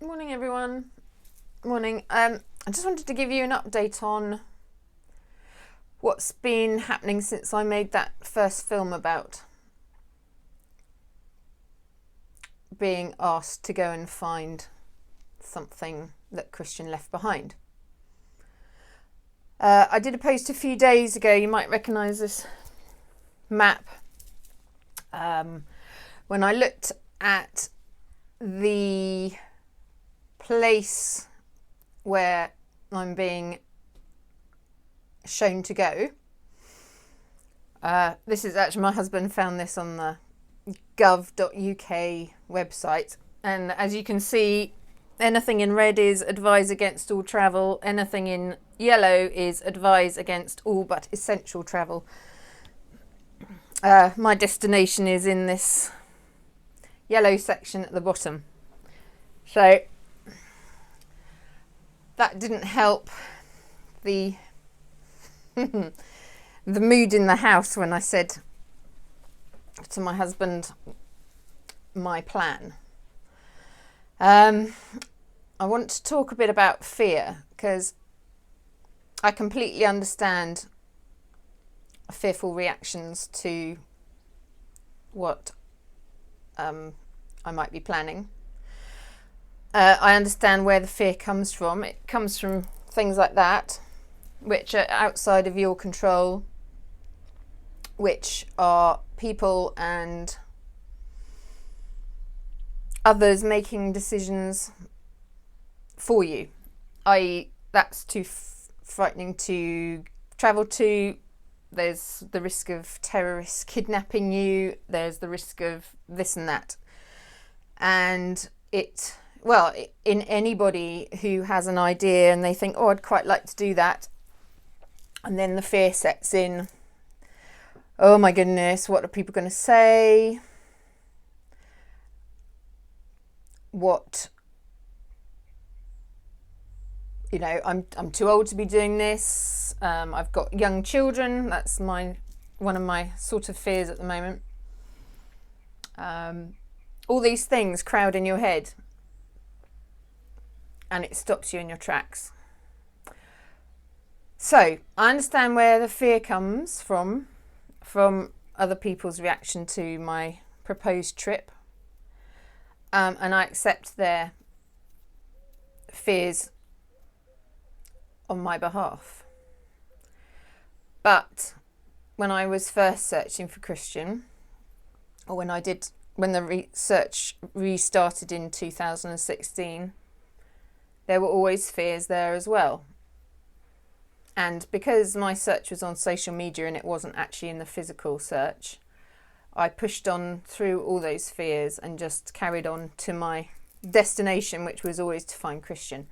Morning, everyone. Morning. I just wanted to give you an update on what's been happening since I made that first film about being asked to go and find something that Christian left behind. I did a post a few days ago. You might recognise this map. When I looked at the place where I'm being shown to go, this is actually, my husband found this on the gov.uk website, and as you can see, anything in red is advise against all travel, anything in yellow is advise against all but essential travel. My destination is in this yellow section at the bottom, so that didn't help the the mood in the house when I said to my husband my plan. I want to talk a bit about fear, because I completely understand fearful reactions to what I might be planning. I understand where the fear comes from. It comes from things like that, which are outside of your control, which are people and others making decisions for you, i.e. that's too frightening to travel to. There's the risk of terrorists kidnapping you, there's the risk of this and that, and in anybody who has an idea and they think, oh, I'd quite like to do that, and then the fear sets in. Oh my goodness, what are people going to say? I'm too old to be doing this. I've got young children. That's one of my sort of fears at the moment. All these things crowd in your head, and it stops you in your tracks. So I understand where the fear comes from other people's reaction to my proposed trip, and I accept their fears on my behalf. But when I was first searching for Christian, or when the research restarted in 2016, there were always fears there as well. And because my search was on social media and it wasn't actually in the physical search, I pushed on through all those fears and just carried on to my destination, which was always to find Christian.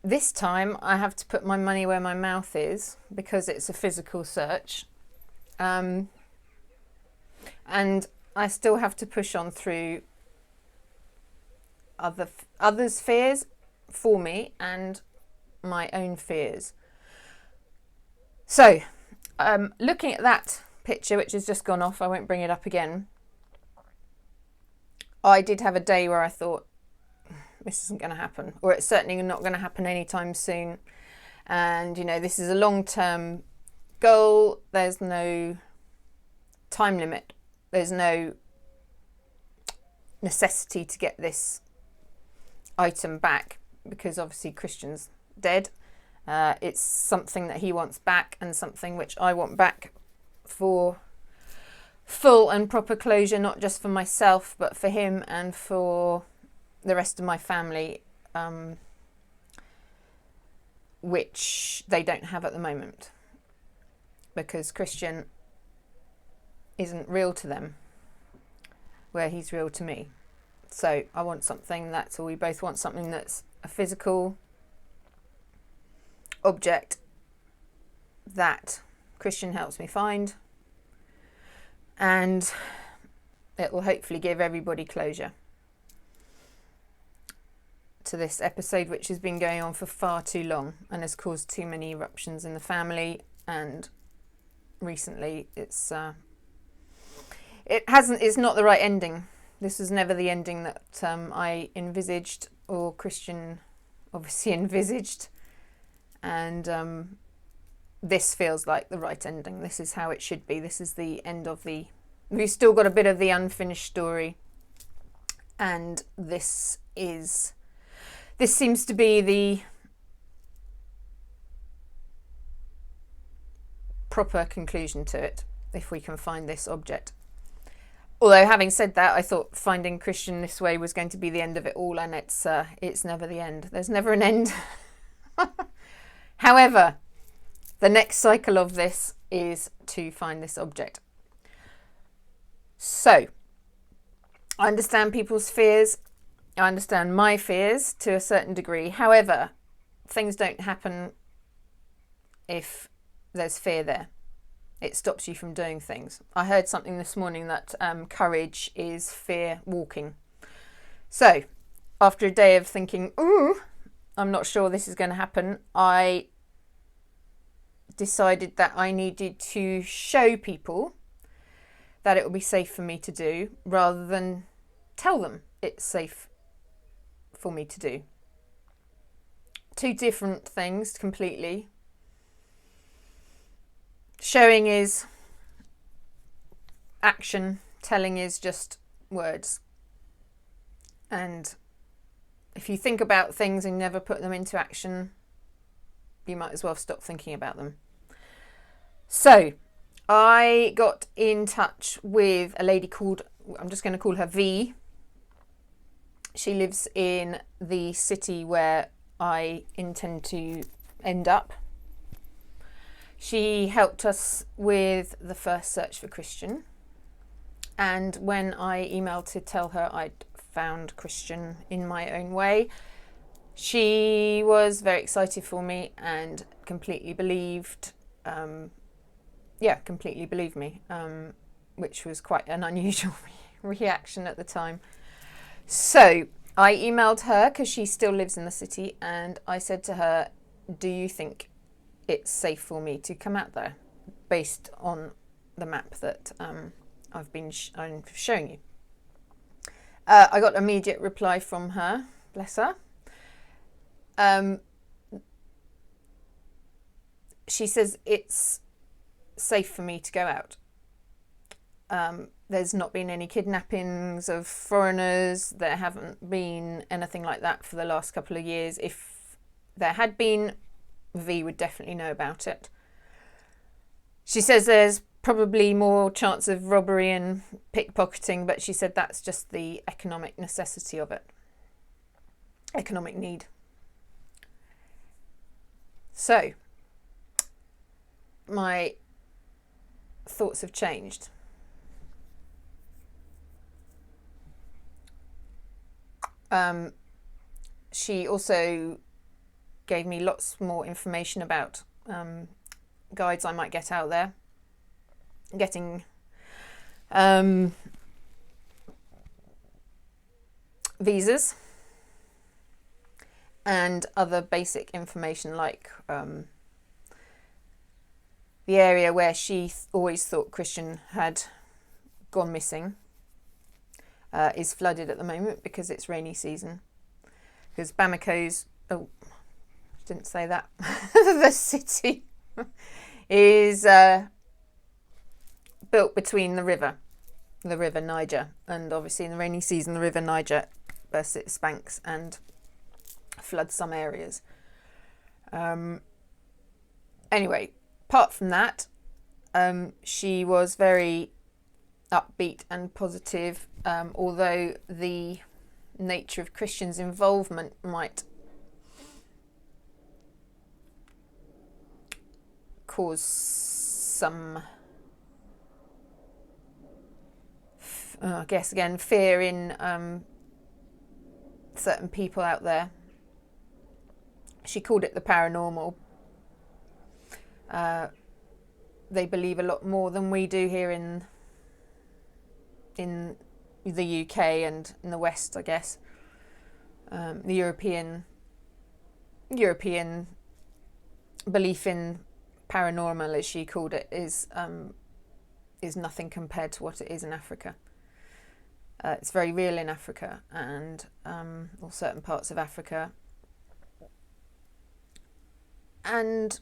This time I have to put my money where my mouth is, because it's a physical search. And I still have to push on through others' fears for me and my own fears. So, looking at that picture, which has just gone off, I won't bring it up again. I did have a day where I thought, this isn't going to happen, or it's certainly not going to happen anytime soon. And, this is a long-term goal. There's no time limit. There's no necessity to get this item back, because obviously Christian's dead. It's something that he wants back, and something which I want back for full and proper closure, not just for myself, but for him and for the rest of my family, which they don't have at the moment, because Christian isn't real to them where he's real to me. So I want something we both want something that's a physical object that Christian helps me find, and it will hopefully give everybody closure to this episode, which has been going on for far too long and has caused too many eruptions in the family. And recently it's not the right ending This was never the ending that I envisaged, or Christian obviously envisaged. And this feels like the right ending. This is how it should be. This is the end of the... We've still got a bit of the unfinished story. And this seems to be the proper conclusion to it, if we can find this object. Although, having said that, I thought finding Christian this way was going to be the end of it all, and it's never the end. There's never an end. However, the next cycle of this is to find this object. So, I understand people's fears. I understand my fears to a certain degree. However, things don't happen if there's fear there. It stops you from doing things. I heard something this morning that courage is fear walking. So, after a day of thinking, ooh, I'm not sure this is going to happen, I decided that I needed to show people that it would be safe for me to do, rather than tell them it's safe for me to do. Two different things completely. Showing is action, telling is just words. And if you think about things and never put them into action, you might as well stop thinking about them. So, I got in touch with a lady called, I'm just going to call her V. She lives in the city where I intend to end up. She helped us with the first search for Christian. And when I emailed to tell her I'd found Christian in my own way, she was very excited for me and completely believed me, which was quite an unusual reaction at the time. So I emailed her, because she still lives in the city, and I said to her, do you think it's safe for me to come out there based on the map that I've been showing you? I got an immediate reply from her, bless her. She says it's safe for me to go out. There's not been any kidnappings of foreigners. There haven't been anything like that for the last couple of years. If there had been, V would definitely know about it. She says there's probably more chance of robbery and pickpocketing, but she said that's just the economic necessity of it. Economic need. So, my thoughts have changed. She also gave me lots more information about guides I might get out there. Getting visas and other basic information, like the area where she always thought Christian had gone missing is flooded at the moment because it's rainy season. Because Bamako's, didn't say that, the city is built between the river Niger, and obviously in the rainy season the river Niger bursts its banks and floods some areas. Anyway, apart from that, she was very upbeat and positive, although the nature of Christian's involvement might cause some, I guess again, fear in certain people out there. She called it the paranormal. They believe a lot more than we do here in the UK and in the West, I guess. The European belief in paranormal, as she called it, is nothing compared to what it is in Africa. It's very real in Africa and or certain parts of Africa. And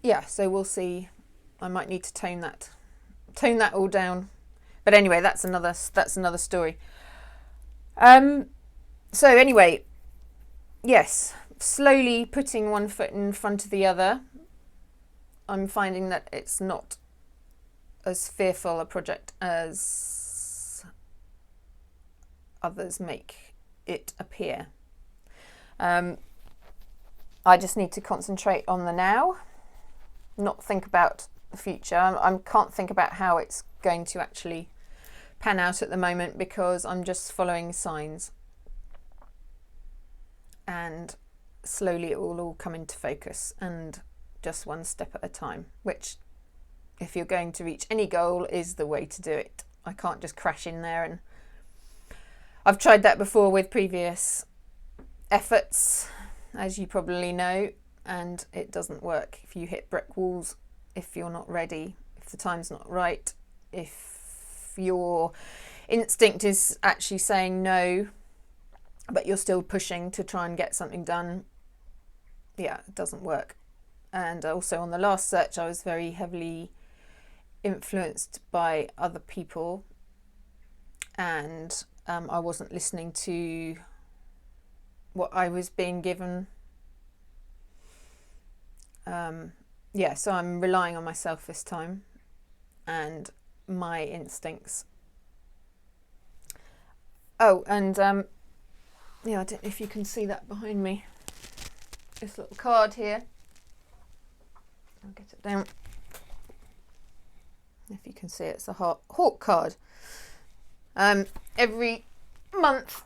yeah, so we'll see. I might need to tone that all down. But anyway, that's another story. So anyway, yes, slowly putting one foot in front of the other. I'm finding that it's not as fearful a project as others make it appear. I just need to concentrate on the now, not think about the future. I can't think about how it's going to actually pan out at the moment because I'm just following signs. And slowly it will all come into focus and just one step at a time, which if you're going to reach any goal is the way to do it. I can't just crash in there, and I've tried that before with previous efforts, as you probably know, and it doesn't work. If you hit brick walls, if you're not ready, if the time's not right, if your instinct is actually saying no, but you're still pushing to try and get something done, yeah, it doesn't work. And also on the last search, I was very heavily influenced by other people, and I wasn't listening to what I was being given. So I'm relying on myself this time and my instincts. Oh, and I don't know if you can see that behind me. This little card here. I'll get it down. If you can see it, it's a hawk card. Every month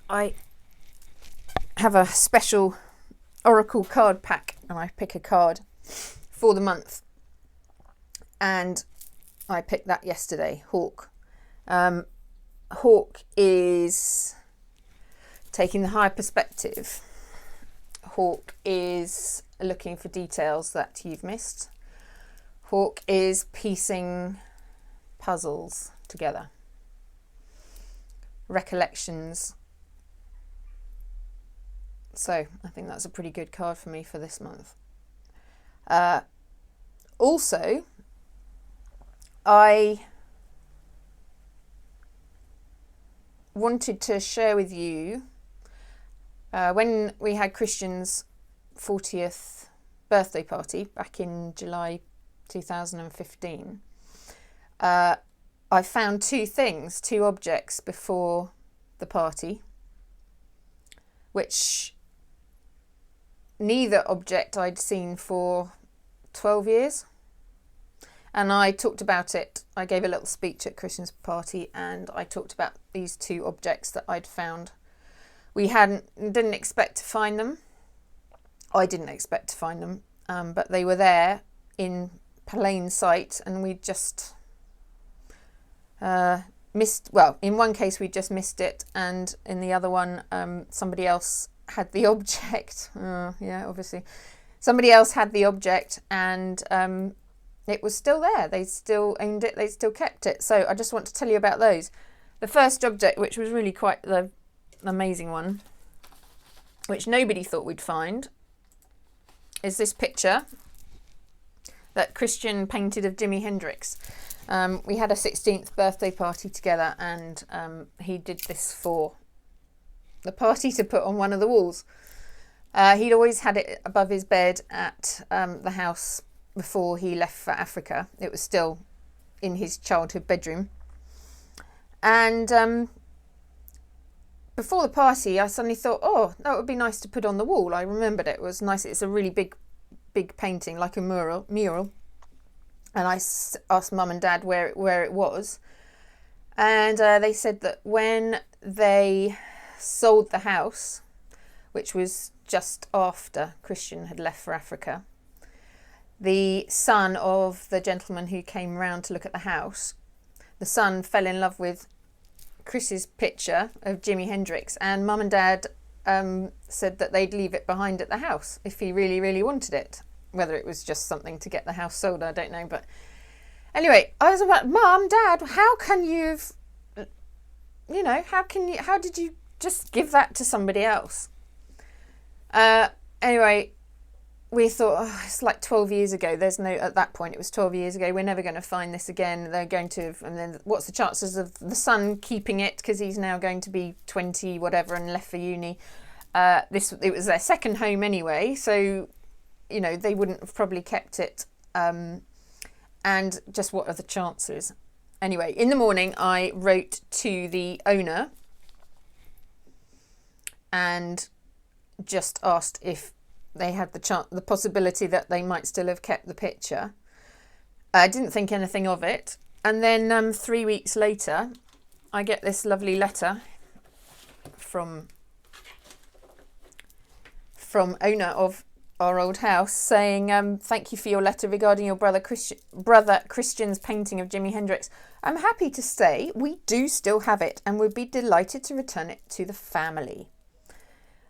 I have a special oracle card pack and I pick a card for the month, and I picked that yesterday, hawk. Hawk is taking the higher perspective. Hawk is looking for details that you've missed. Hawk is piecing puzzles together. Recollections. So I think that's a pretty good card for me for this month. Also, I wanted to share with you when we had Christian's 40th birthday party back in July 2015. I found two objects before the party, which neither object I'd seen for 12 years. And I talked about it. I gave a little speech at Christian's party and I talked about these two objects that I'd found. We didn't expect to find them. I didn't expect to find them, but they were there in plain sight, and we just missed. Well, in one case we just missed it, and in the other one, somebody else had the object. Obviously, somebody else had the object, and it was still there. They still owned it. They still kept it. So I just want to tell you about those. The first object, which was really quite the amazing one, which nobody thought we'd find, is this picture that Christian painted of Jimi Hendrix. We had a 16th birthday party together, and he did this for the party to put on one of the walls. He'd always had it above his bed at the house before he left for Africa. It was still in his childhood bedroom. And before the party, I suddenly thought, oh, that would be nice to put on the wall. I remembered it was nice. It's a really big painting, like a mural. And I asked Mum and Dad where it was. And they said that when they sold the house, which was just after Christian had left for Africa, the son of the gentleman who came round to look at the house, the son fell in love with Chris's picture of Jimi Hendrix, and Mum and Dad said that they'd leave it behind at the house if he really, really wanted it. Whether it was just something to get the house sold, I don't know. But anyway, I was about, Mum, Dad, how can you've how did you just give that to somebody else? Anyway, we thought, it's like 12 years ago. At that point, it was 12 years ago. We're never going to find this again. They're going to, and then what's the chances of the son keeping it? Because he's now going to be 20, whatever, and left for uni. It was their second home anyway. So, they wouldn't have probably kept it. And just what are the chances? Anyway, in the morning, I wrote to the owner and just asked if they had the possibility that they might still have kept the picture. I didn't think anything of it. And then 3 weeks later, I get this lovely letter from owner of our old house saying, thank you for your letter regarding your brother Christian's painting of Jimi Hendrix. I'm happy to say we do still have it and would be delighted to return it to the family.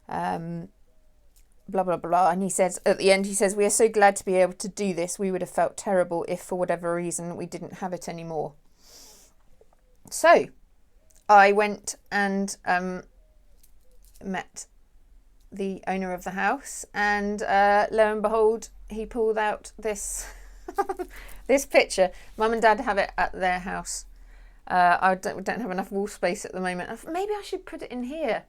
Blah, blah, blah. And he says, at the end, we are so glad to be able to do this. We would have felt terrible if, for whatever reason, we didn't have it anymore. So I went and met the owner of the house, and lo and behold, he pulled out this this picture. Mum and Dad have it at their house. I don't have enough wall space at the moment. Maybe I should put it in here.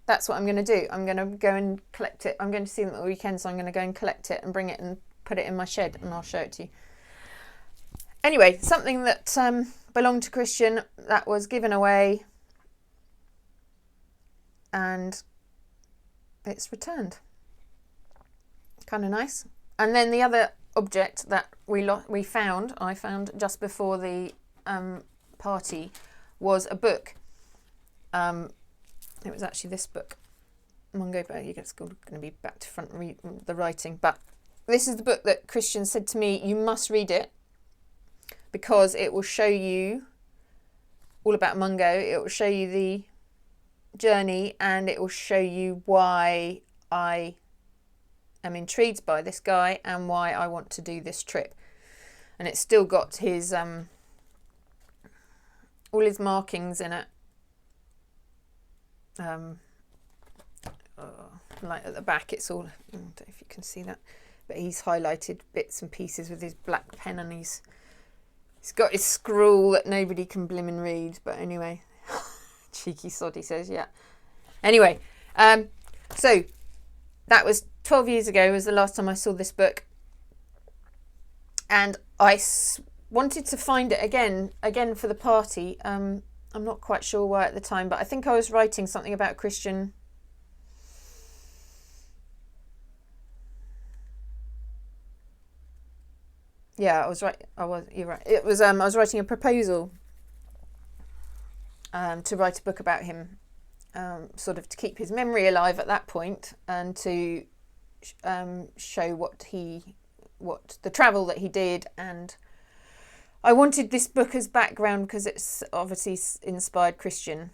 That's what I'm going to do. I'm going to go and collect it. I'm going to see them at the weekend, so I'm going to go and collect it and bring it and put it in my shed, and I'll show it to you. Anyway, something that belonged to Christian that was given away, and it's returned. Kind of nice. And then the other object that I found just before the party was a book. It was actually this book, Mungo, but it's going to be back to front the writing. But this is the book that Christian said to me, you must read it because it will show you all about Mungo. It will show you the journey, and it will show you why I am intrigued by this guy and why I want to do this trip. And it's still got his all his markings in it. Like at the back, it's all, I don't know if you can see that, but he's highlighted bits and pieces with his black pen, and he's got his scrawl that nobody can blimmin' read. But anyway, cheeky sod, he says, yeah. Anyway, so that was 12 years ago was the last time I saw this book, and I wanted to find it again for the party. I'm not quite sure why at the time, but I think I was writing something about Christian. Yeah, I was right. You're right. It was. I was writing a proposal to write a book about him, sort of to keep his memory alive at that point, and to show what the travel that he did. And I wanted this book as background because it's obviously inspired Christian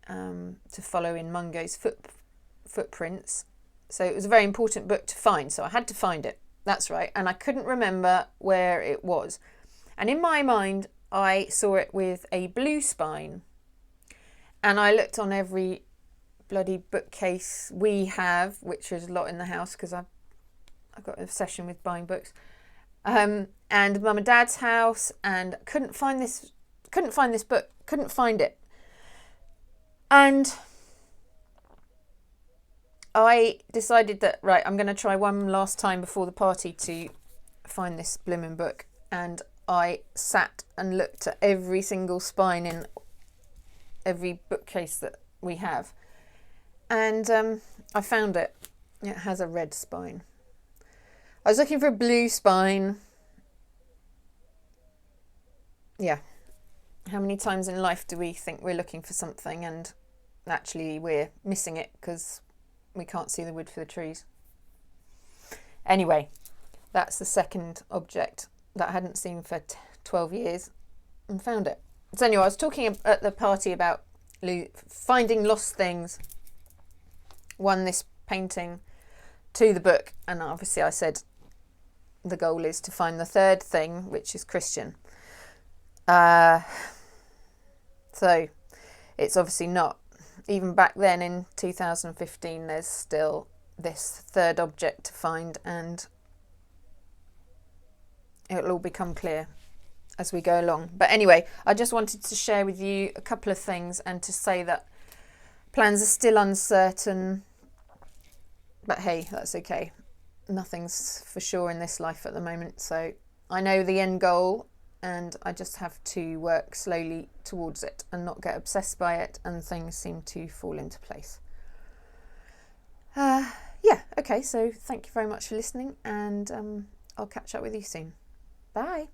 to follow in Mungo's footprints. So it was a very important book to find. So I had to find it. That's right. And I couldn't remember where it was. And in my mind, I saw it with a blue spine. And I looked on every bloody bookcase we have, which is a lot in the house because I've got an obsession with buying books. And Mum and Dad's house, and couldn't find this book, couldn't find it. And I decided that, right, I'm going to try one last time before the party to find this blooming book. And I sat and looked at every single spine in every bookcase that we have. And I found it. It has a red spine. I was looking for a blue spine. Yeah. How many times in life do we think we're looking for something and actually we're missing it because we can't see the wood for the trees? Anyway, that's the second object that I hadn't seen for 12 years and found it. So anyway, I was talking at the party about finding lost things. One, this painting, two, the book, and obviously I said the goal is to find the third thing, which is Christian. So it's obviously not. Even back then in 2015, there's still this third object to find, and it'll all become clear as we go along. But anyway, I just wanted to share with you a couple of things and to say that plans are still uncertain, but hey, that's okay. Nothing's for sure in this life at the moment, so I know the end goal and I just have to work slowly towards it and not get obsessed by it, and things seem to fall into place. Okay, so thank you very much for listening, and I'll catch up with you soon. Bye.